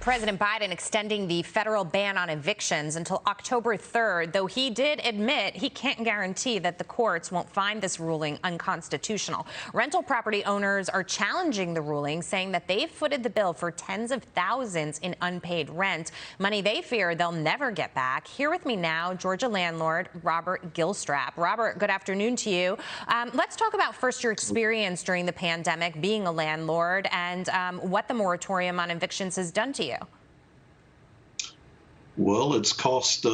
President Biden extending the federal ban on evictions until October 3rd, though he did admit he can't guarantee that the courts won't find this ruling unconstitutional. Rental property owners are challenging the ruling, saying that they've footed the bill for tens of thousands in unpaid rent, money they fear they'll never get back. Here with me now, Georgia landlord Robert Gilstrap. Robert, good afternoon to you. Let's talk about first your experience during the pandemic being a landlord and what the moratorium on evictions has done to you. Well, it's cost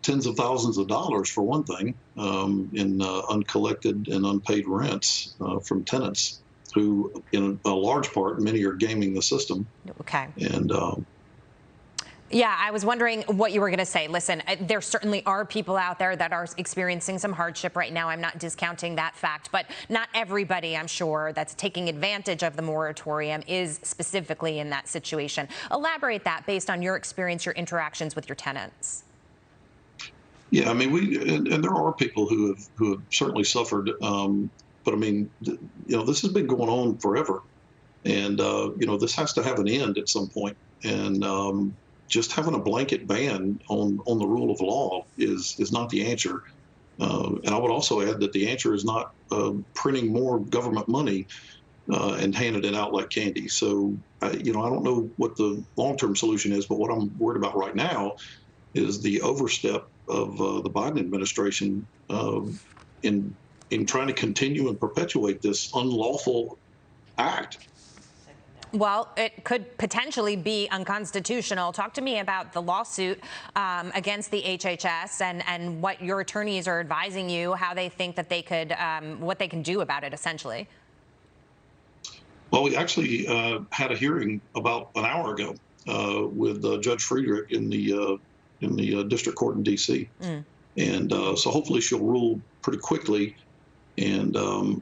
tens of thousands of dollars, for one thing, in uncollected and unpaid rents from tenants who, in a large part, many are gaming the system. Okay. And yeah, I was wondering what you were going to say. Listen, there certainly are people out there that are experiencing some hardship right now. I'm not discounting that fact, but not everybody, I'm sure, that's taking advantage of the moratorium is specifically in that situation. Elaborate that based on your experience, your interactions with your tenants. yeah, I mean, and there are people who have certainly suffered. But I mean, this has been going on forever, and this has to have an end at some point. And just having a blanket ban on the rule of law is not the answer. And I would also add that the answer is not printing more government money and handing it out like candy. So, I don't know what the long-term solution is, but what I'm worried about right now is the overstep of the Biden administration in trying to continue and perpetuate this unlawful act. Well, it could potentially be unconstitutional. Talk to me about the lawsuit against the HHS and what your attorneys are advising you, how they think that they could, what they can do about it, essentially. Well, we actually had a hearing about an hour ago with Judge Friedrich in the district court in D.C. And so hopefully she'll rule pretty quickly. And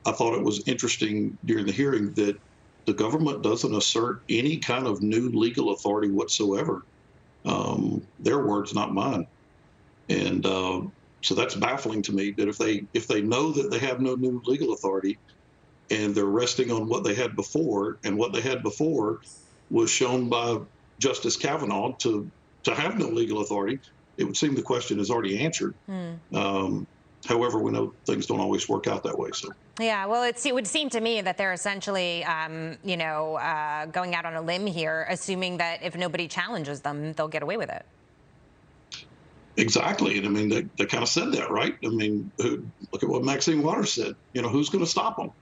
I thought it was interesting during the hearing that the government doesn't assert any kind of new legal authority whatsoever. Their words, not mine. And so that's baffling to me, that if they know that they have no new legal authority and they're resting on what they had before, and what they had before was shown by Justice Kavanaugh to have no legal authority, it would seem the question is already answered. However, we know things don't always work out that way. So. Yeah, well, it would seem to me that they're essentially, going out on a limb here, assuming that if nobody challenges them, they'll get away with it. Exactly. And I mean, they kind of said that, right? I mean, look at what Maxine Waters said. Who's going to stop them?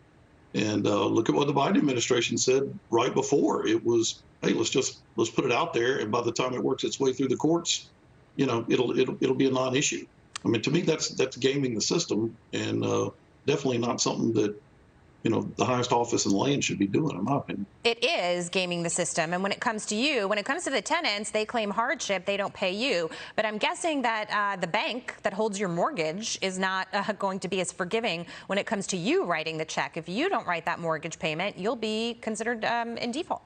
And look at what the Biden administration said right before. It was, hey, let's put it out there. And by the time it works its way through the courts, it'll be a non-issue. I mean, to me, that's gaming the system, and definitely not something that, the highest office in the land should be doing, in my opinion. It is gaming the system. And when it comes to the tenants, they claim hardship, they don't pay you. But I'm guessing that the bank that holds your mortgage is not going to be as forgiving when it comes to you writing the check. If you don't write that mortgage payment, you'll be considered in default.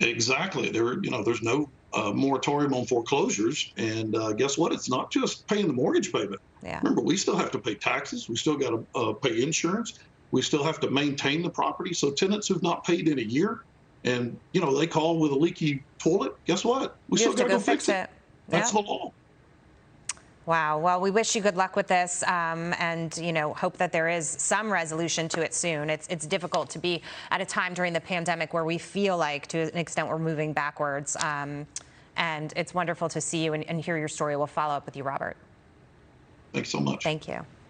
Exactly. There's no moratorium on foreclosures, and guess what? It's not just paying the mortgage payment. Yeah. Remember, we still have to pay taxes. We still got to pay insurance. We still have to maintain the property. So tenants who've not paid in a year, and they call with a leaky toilet, guess what? We still got to go fix it. That's the law. Wow. Well, we wish you good luck with this, and hope that there is some resolution to it soon. It's difficult to be at a time during the pandemic where we feel like, to an extent, we're moving backwards. And it's wonderful to see you and hear your story. We'll follow up with you, Robert. Thanks so much. Thank you.